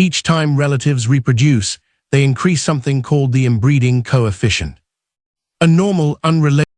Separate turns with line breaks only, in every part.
Each time relatives reproduce, they increase something called the inbreeding coefficient. A normal, unrelated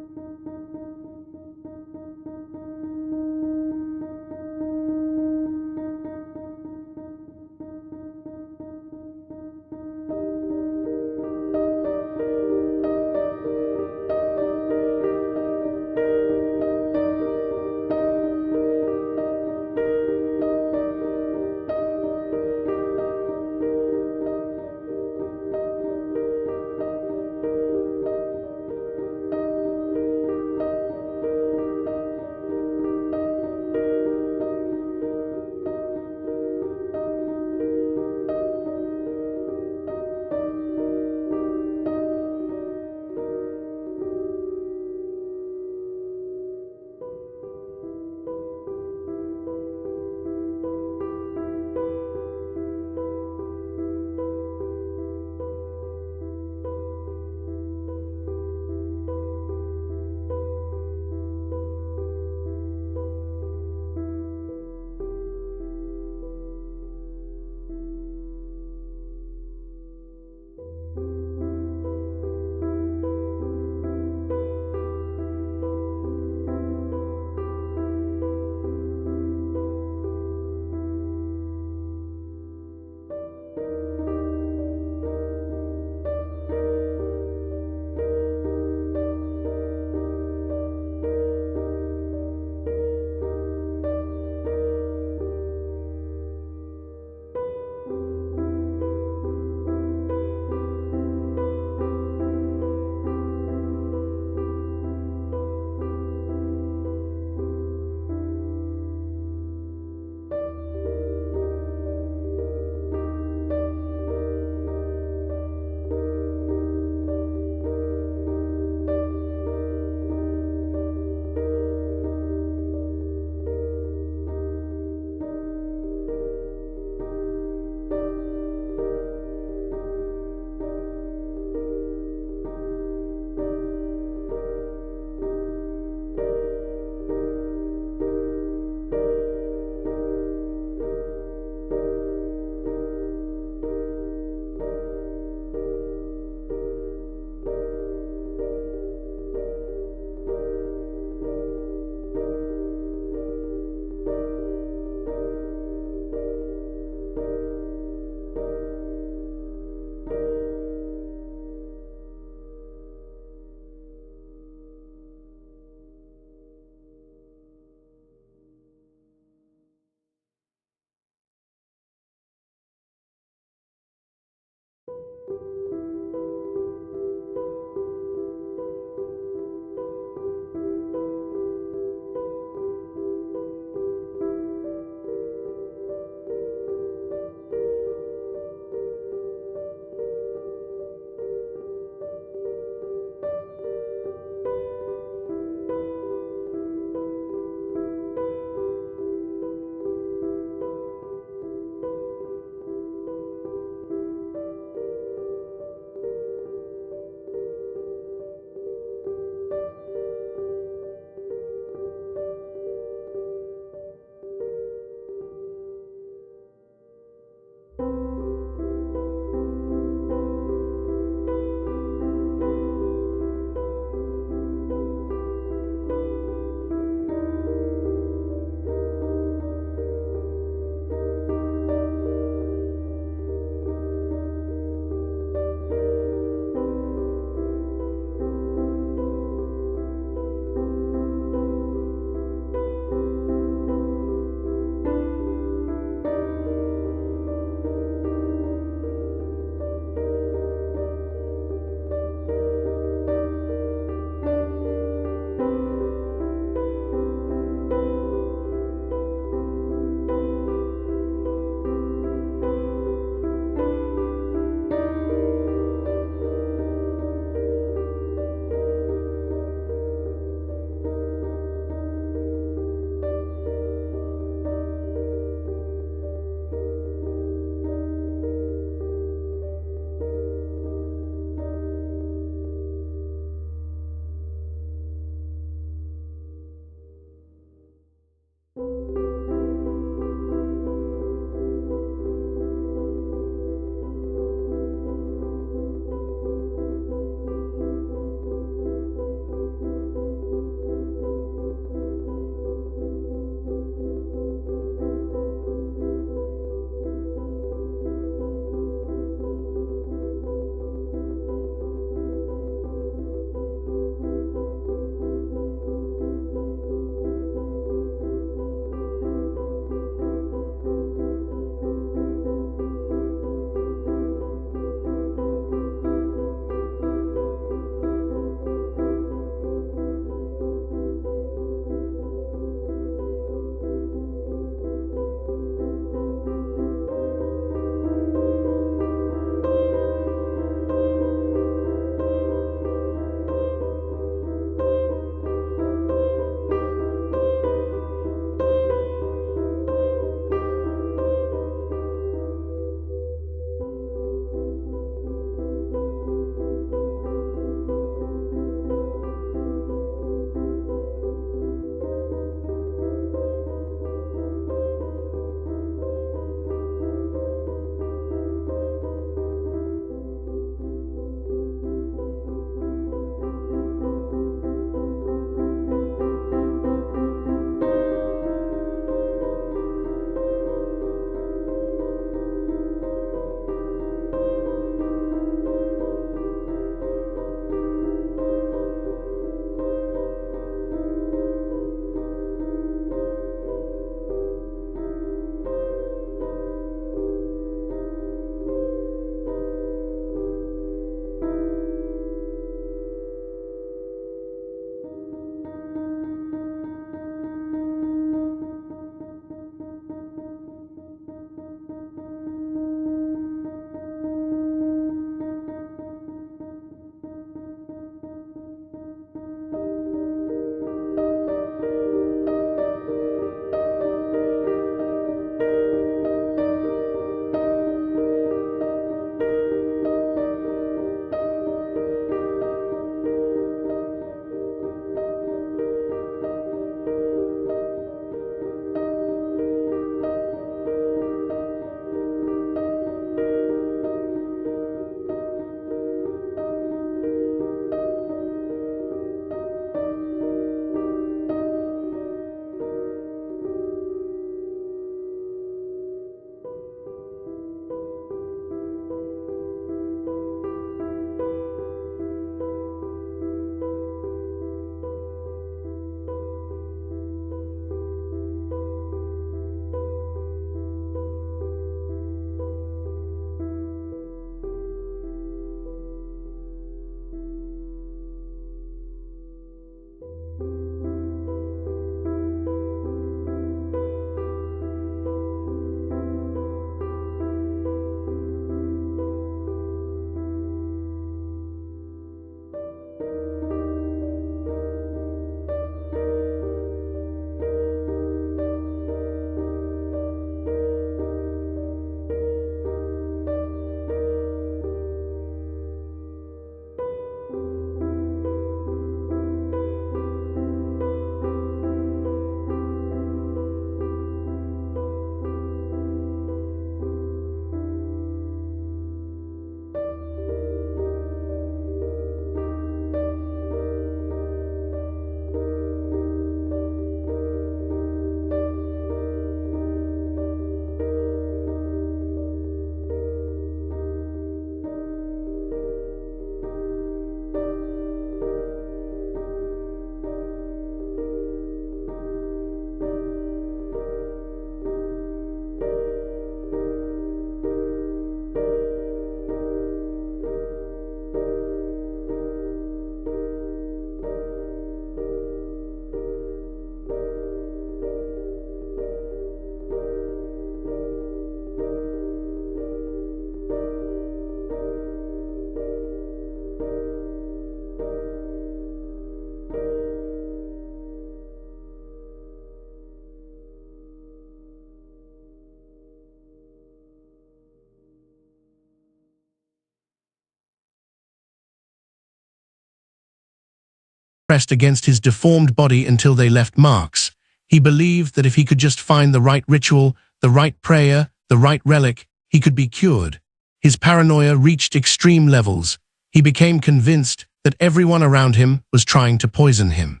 pressed against his deformed body until they left marks. He believed that if he could just find the right ritual, the right prayer, the right relic, he could be cured. His paranoia reached extreme levels. He became convinced that everyone around him was trying to poison him.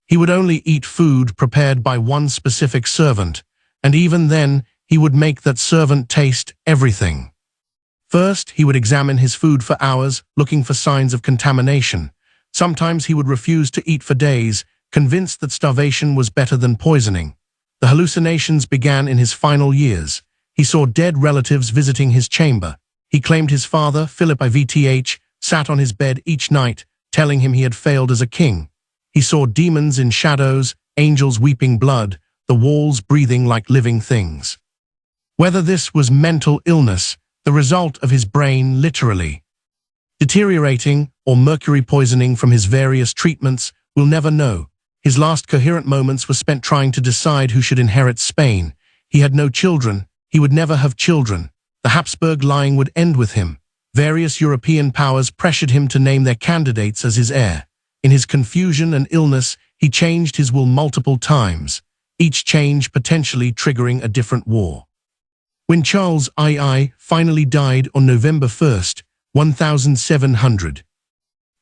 He would only eat food prepared by one specific servant, and even then, he would make that servant taste everything. First, he would examine his food for hours, looking for signs of contamination. Sometimes he would refuse to eat for days, convinced that starvation was better than poisoning. The hallucinations began in his final years. He saw dead relatives visiting his chamber. He claimed his father, Philip IVTH, sat on his bed each night, telling him he had failed as a king. He saw demons in shadows, angels weeping blood, the walls breathing like living things. Whether this was mental illness, the result of his brain literally deteriorating, or mercury poisoning from his various treatments, we'll never know. His last coherent moments were spent trying to decide who should inherit Spain. He had no children. He would never have children. The Habsburg line would end with him. Various European powers pressured him to name their candidates as his heir. In his confusion and illness, he changed his will multiple times, each change potentially triggering a different war. When Charles II finally died on November 1st, 1700,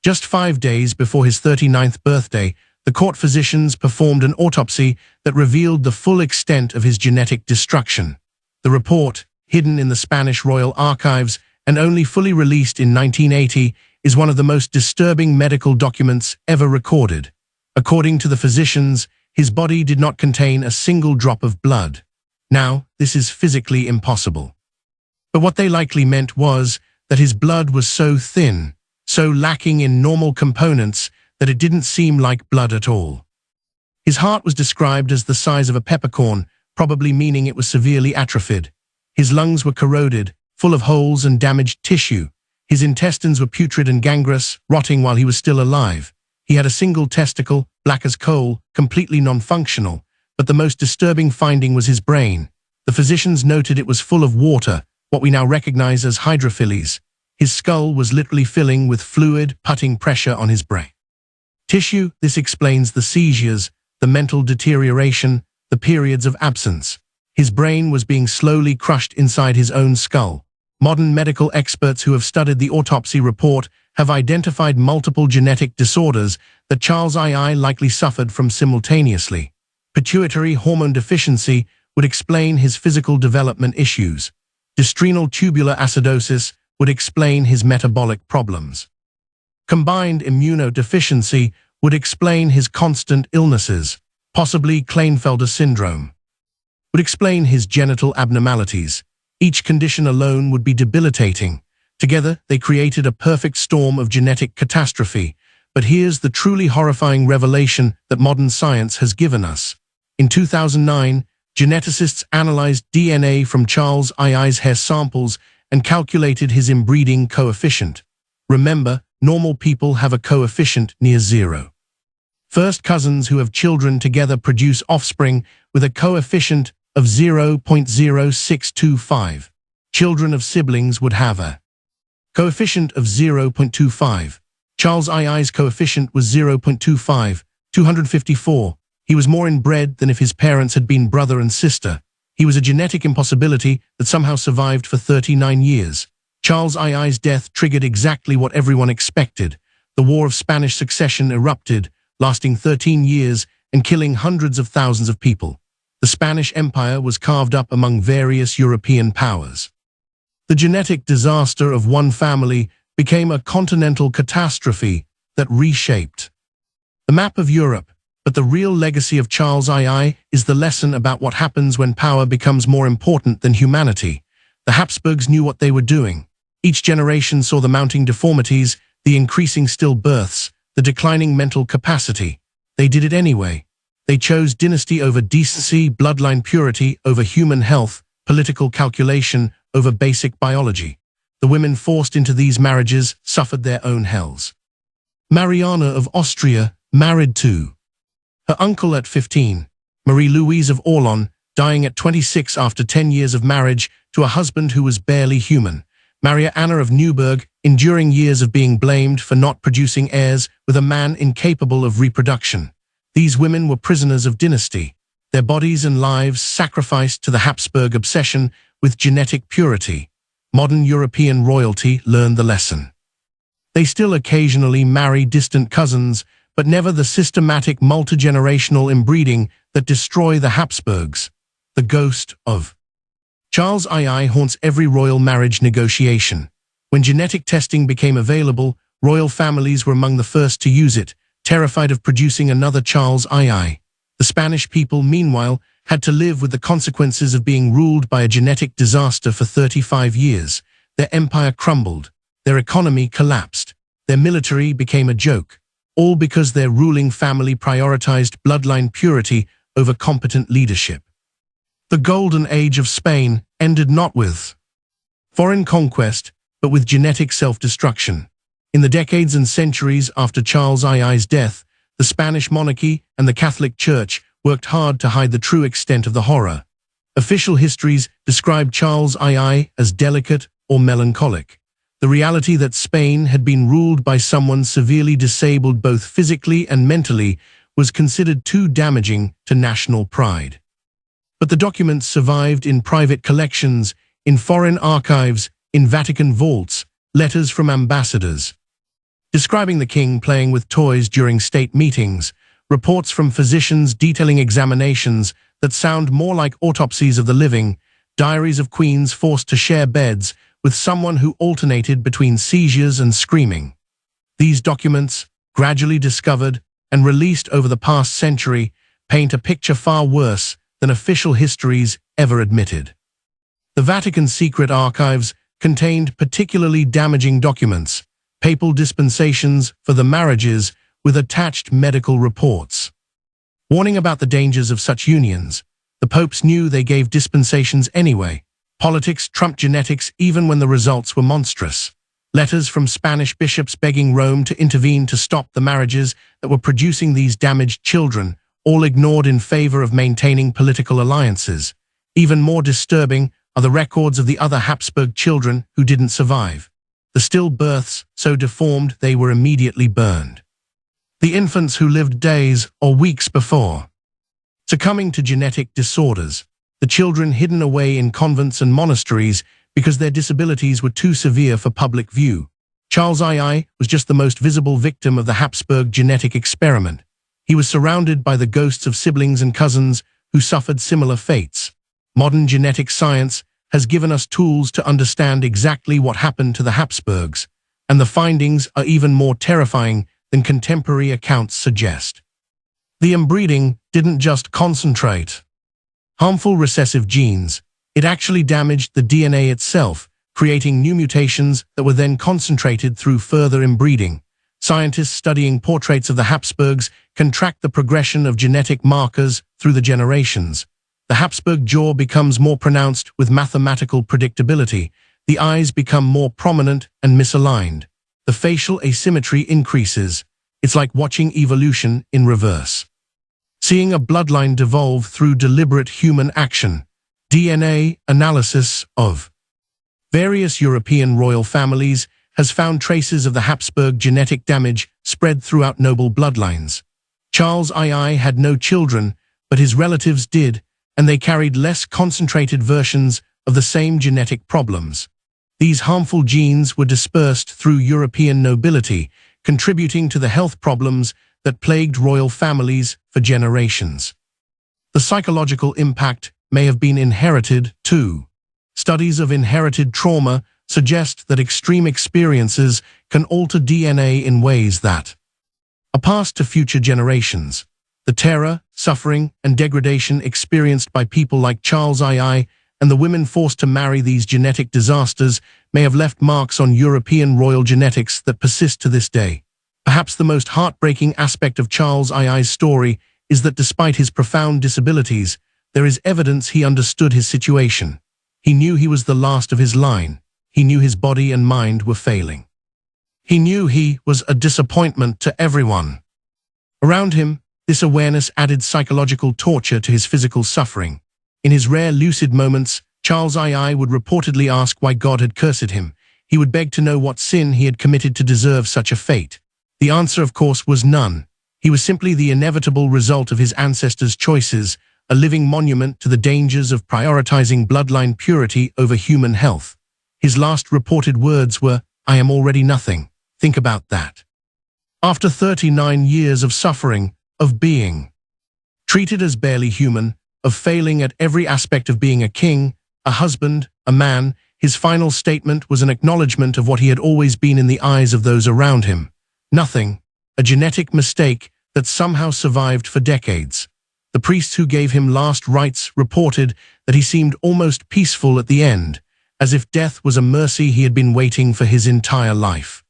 just 5 days before his 39th birthday, the court physicians performed an autopsy that revealed the full extent of his genetic destruction. The report, hidden in the Spanish royal archives and only fully released in 1980, is one of the most disturbing medical documents ever recorded. According to the physicians, his body did not contain a single drop of blood. Now, this is physically impossible. But what they likely meant was that his blood was so thin, so lacking in normal components, that it didn't seem like blood at all. His heart was described as the size of a peppercorn, probably meaning it was severely atrophied. His lungs were corroded, full of holes and damaged tissue. His intestines were putrid and gangrenous, rotting while he was still alive. He had a single testicle, black as coal, completely non-functional, but the most disturbing finding was his brain. The physicians noted it was full of water, what we now recognize as hydrophilies. His skull was literally filling with fluid, putting pressure on his brain. Tissue, this explains the seizures, the mental deterioration, the periods of absence. His brain was being slowly crushed inside his own skull. Modern medical experts who have studied the autopsy report have identified multiple genetic disorders that Charles II likely suffered from simultaneously. Pituitary hormone deficiency would explain his physical development issues. Adrenal tubular acidosis would explain his metabolic problems. Combined immunodeficiency would explain his constant illnesses. Possibly Klinefelter syndrome would explain his genital abnormalities. Each condition alone would be debilitating. Together, they created a perfect storm of genetic catastrophe. But here's the truly horrifying revelation that modern science has given us. In 2009, geneticists analyzed DNA from Charles II's hair samples and calculated his inbreeding coefficient. Remember, normal people have a coefficient near 0. First cousins who have children together produce offspring with a coefficient of 0.0625. Children of siblings would have a coefficient of 0.25. Charles II's coefficient was 0.25, 254. He was more inbred than if his parents had been brother and sister. He was a genetic impossibility that somehow survived for 39 years. Charles II's death triggered exactly what everyone expected. The War of Spanish Succession erupted, lasting 13 years and killing hundreds of thousands of people. The Spanish Empire was carved up among various European powers. The genetic disaster of one family became a continental catastrophe that reshaped the map of Europe. But the real legacy of Charles II is the lesson about what happens when power becomes more important than humanity. The Habsburgs knew what they were doing. Each generation saw the mounting deformities, the increasing stillbirths, the declining mental capacity. They did it anyway. They chose dynasty over decency, bloodline purity over human health, political calculation over basic biology. The women forced into these marriages suffered their own hells. Mariana of Austria married to her uncle at 15, Marie-Louise of Orleans, dying at 26 after 10 years of marriage to a husband who was barely human. Maria Anna of Neuburg, enduring years of being blamed for not producing heirs with a man incapable of reproduction. These women were prisoners of dynasty, their bodies and lives sacrificed to the Habsburg obsession with genetic purity. Modern European royalty learned the lesson. They still occasionally marry distant cousins, but never the systematic multi-generational inbreeding that destroy the Habsburgs. The ghost of Charles II haunts every royal marriage negotiation. When genetic testing became available, royal families were among the first to use it, terrified of producing another Charles II. The Spanish people, meanwhile, had to live with the consequences of being ruled by a genetic disaster for 35 years. Their empire crumbled, their economy collapsed, their military became a joke, all because their ruling family prioritized bloodline purity over competent leadership. The golden age of Spain ended not with foreign conquest, but with genetic self-destruction. In the decades and centuries after Charles II's death, the Spanish monarchy and the Catholic Church worked hard to hide the true extent of the horror. Official histories describe Charles II as delicate or melancholic. The reality that Spain had been ruled by someone severely disabled both physically and mentally was considered too damaging to national pride. But the documents survived in private collections, in foreign archives, in Vatican vaults, letters from ambassadors. Describing the king playing with toys during state meetings, reports from physicians detailing examinations that sound more like autopsies of the living, diaries of queens forced to share beds with someone who alternated between seizures and screaming. These documents, gradually discovered and released over the past century, paint a picture far worse than official histories ever admitted. The Vatican's secret archives contained particularly damaging documents, papal dispensations for the marriages with attached medical reports. Warning about the dangers of such unions, the popes knew they gave dispensations anyway. Politics trumped genetics even when the results were monstrous. Letters from Spanish bishops begging Rome to intervene to stop the marriages that were producing these damaged children, all ignored in favor of maintaining political alliances. Even more disturbing are the records of the other Habsburg children who didn't survive. The stillbirths, so deformed they were immediately burned. The infants who lived days or weeks before succumbing to genetic disorders. The children hidden away in convents and monasteries because their disabilities were too severe for public view. Charles II was just the most visible victim of the Habsburg genetic experiment. He was surrounded by the ghosts of siblings and cousins who suffered similar fates. Modern genetic science has given us tools to understand exactly what happened to the Habsburgs, and the findings are even more terrifying than contemporary accounts suggest. The inbreeding didn't just concentrate harmful recessive genes, it actually damaged the DNA itself, creating new mutations that were then concentrated through further inbreeding. Scientists studying portraits of the Habsburgs can track the progression of genetic markers through the generations. The Habsburg jaw becomes more pronounced with mathematical predictability. The eyes become more prominent and misaligned. The facial asymmetry increases. It's like watching evolution in reverse. Seeing a bloodline devolve through deliberate human action. DNA analysis of various European royal families has found traces of the Habsburg genetic damage spread throughout noble bloodlines. Charles II had no children, but his relatives did, and they carried less concentrated versions of the same genetic problems. These harmful genes were dispersed through European nobility, contributing to the health problems that plagued royal families for generations. The psychological impact may have been inherited too. Studies of inherited trauma suggest that extreme experiences can alter DNA in ways that are passed to future generations. The terror, suffering, and degradation experienced by people like Charles II and the women forced to marry these genetic disasters may have left marks on European royal genetics that persist to this day. Perhaps the most heartbreaking aspect of Charles II's story is that despite his profound disabilities, there is evidence he understood his situation. He knew he was the last of his line. He knew his body and mind were failing. He knew he was a disappointment to everyone around him. This awareness added psychological torture to his physical suffering. In his rare lucid moments, Charles II would reportedly ask why God had cursed him. He would beg to know what sin he had committed to deserve such a fate. The answer, of course, was none. He was simply the inevitable result of his ancestors' choices, a living monument to the dangers of prioritizing bloodline purity over human health. His last reported words were, "I am already nothing. Think about that." After 39 years of suffering, of being treated as barely human, of failing at every aspect of being a king, a husband, a man, his final statement was an acknowledgement of what he had always been in the eyes of those around him. Nothing, a genetic mistake that somehow survived for decades. The priests who gave him last rites reported that he seemed almost peaceful at the end, as if death was a mercy he had been waiting for his entire life.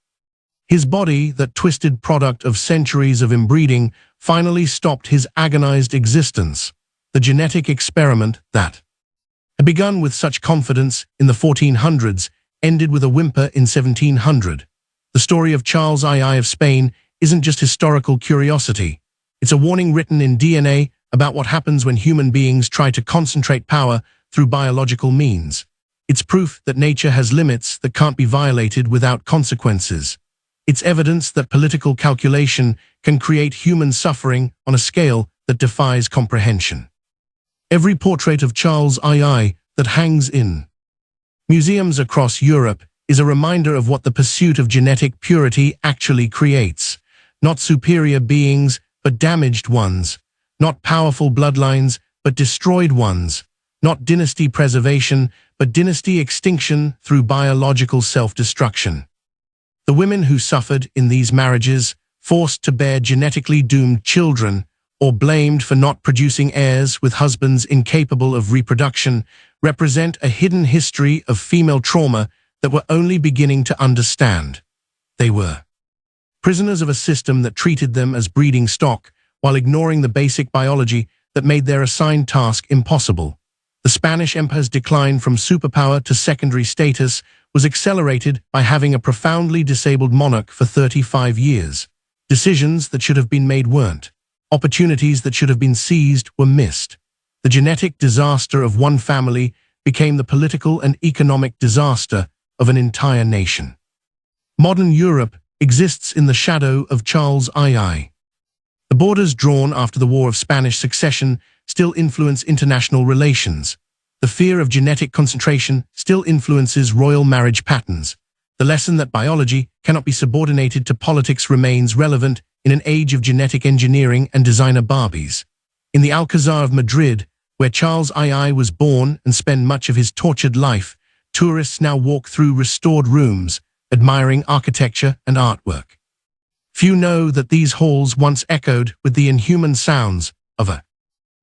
His body, that twisted product of centuries of inbreeding, finally stopped his agonized existence. The genetic experiment that had begun with such confidence in the 1400s ended with a whimper in 1700. The story of Charles II of Spain isn't just historical curiosity. It's a warning written in DNA about what happens when human beings try to concentrate power through biological means. It's proof that nature has limits that can't be violated without consequences. It's evidence that political calculation can create human suffering on a scale that defies comprehension. Every portrait of Charles II that hangs in museums across Europe is a reminder of what the pursuit of genetic purity actually creates. Not superior beings, but damaged ones. Not powerful bloodlines, but destroyed ones. Not dynasty preservation, but dynasty extinction through biological self-destruction. The women who suffered in these marriages, forced to bear genetically doomed children, or blamed for not producing heirs with husbands incapable of reproduction, represent a hidden history of female trauma that we're only beginning to understand. They were prisoners of a system that treated them as breeding stock while ignoring the basic biology that made their assigned task impossible. The Spanish Empire's decline from superpower to secondary status was accelerated by having a profoundly disabled monarch for 35 years. Decisions that should have been made weren't. Opportunities that should have been seized were missed. The genetic disaster of one family became the political and economic disaster of an entire nation. Modern Europe exists in the shadow of Charles II. The borders drawn after the War of Spanish Succession still influence international relations. The fear of genetic concentration still influences royal marriage patterns. The lesson that biology cannot be subordinated to politics remains relevant in an age of genetic engineering and designer Barbies. In the Alcazar of Madrid, where Charles II was born and spent much of his tortured life, tourists now walk through restored rooms, admiring architecture and artwork. Few know that these halls once echoed with the inhuman sounds of a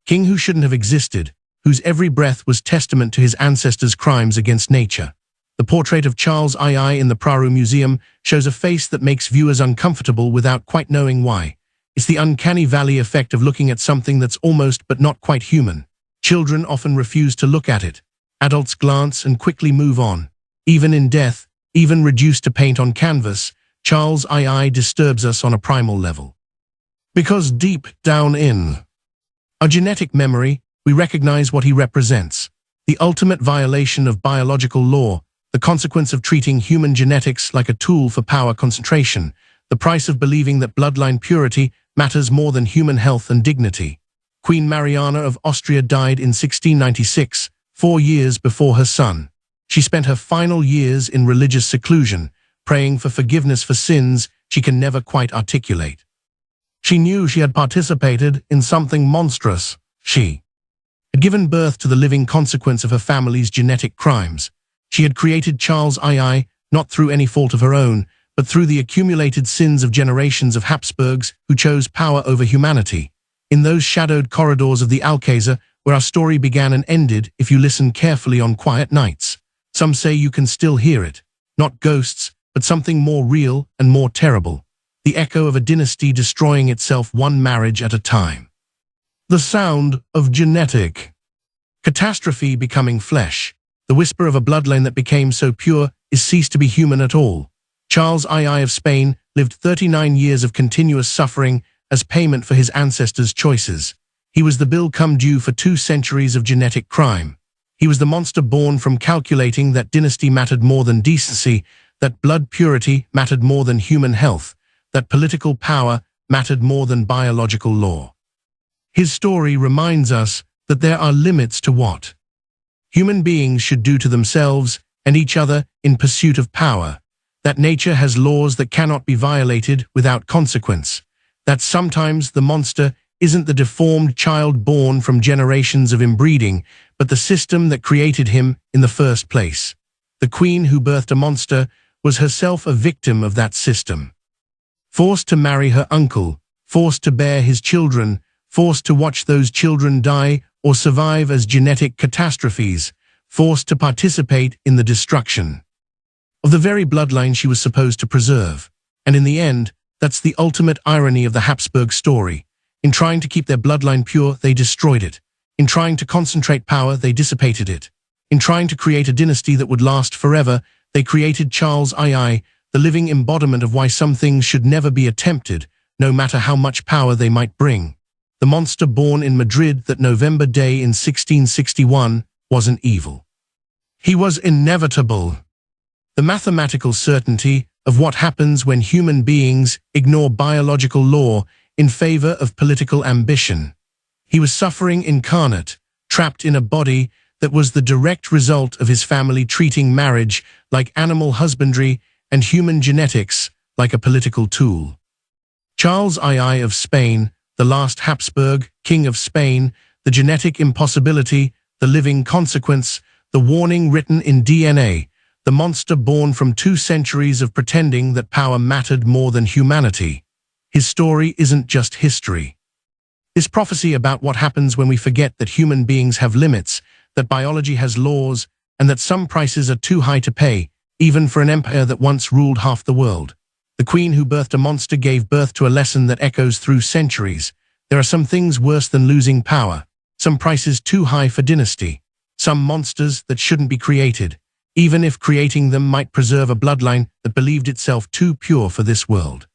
king who shouldn't have existed, whose every breath was testament to his ancestors' crimes against nature. The portrait of Charles II in the Prado Museum shows a face that makes viewers uncomfortable without quite knowing why. It's the uncanny valley effect of looking at something that's almost but not quite human. Children often refuse to look at it. Adults glance and quickly move on. Even in death, even reduced to paint on canvas, Charles II disturbs us on a primal level. Because deep down in our genetic memory, we recognize what he represents. The ultimate violation of biological law, the consequence of treating human genetics like a tool for power concentration, the price of believing that bloodline purity matters more than human health and dignity. Queen Mariana of Austria died in 1696, 4 years before her son. She spent her final years in religious seclusion, praying for forgiveness for sins she can never quite articulate. She knew she had participated in something monstrous. She had given birth to the living consequence of her family's genetic crimes. She had created Charles II, not through any fault of her own, but through the accumulated sins of generations of Habsburgs who chose power over humanity. In those shadowed corridors of the Alcazar, where our story began and ended, if you listen carefully on quiet nights, some say you can still hear it. Not ghosts, but something more real and more terrible. The echo of a dynasty destroying itself one marriage at a time. The sound of genetic catastrophe becoming flesh. The whisper of a bloodline that became so pure is ceased to be human at all. Charles II of Spain lived 39 years of continuous suffering as payment for his ancestors' choices. He was the bill come due for 2 centuries of genetic crime. He was the monster born from calculating that dynasty mattered more than decency, that blood purity mattered more than human health, that political power mattered more than biological law. His story reminds us that there are limits to what human beings should do to themselves and each other in pursuit of power, that nature has laws that cannot be violated without consequence, that sometimes the monster isn't the deformed child born from generations of inbreeding, but the system that created him in the first place. The queen who birthed a monster was herself a victim of that system. Forced to marry her uncle, forced to bear his children, forced to watch those children die or survive as genetic catastrophes, forced to participate in the destruction of the very bloodline she was supposed to preserve. And in the end, that's the ultimate irony of the Habsburg story. In trying to keep their bloodline pure, they destroyed it. In trying to concentrate power, they dissipated it. In trying to create a dynasty that would last forever, they created Charles II, the living embodiment of why some things should never be attempted, no matter how much power they might bring. The monster born in Madrid that November day in 1661 wasn't evil. He was inevitable. The mathematical certainty of what happens when human beings ignore biological law in favor of political ambition. He was suffering incarnate, trapped in a body that was the direct result of his family treating marriage like animal husbandry and human genetics like a political tool. Charles II of Spain, the last Habsburg, King of Spain, the genetic impossibility, the living consequence, the warning written in DNA, the monster born from 2 centuries of pretending that power mattered more than humanity. His story isn't just history. His prophecy about what happens when we forget that human beings have limits, that biology has laws, and that some prices are too high to pay, even for an empire that once ruled half the world. The queen who birthed a monster gave birth to a lesson that echoes through centuries. There are some things worse than losing power, some prices too high for dynasty, some monsters that shouldn't be created, even if creating them might preserve a bloodline that believed itself too pure for this world.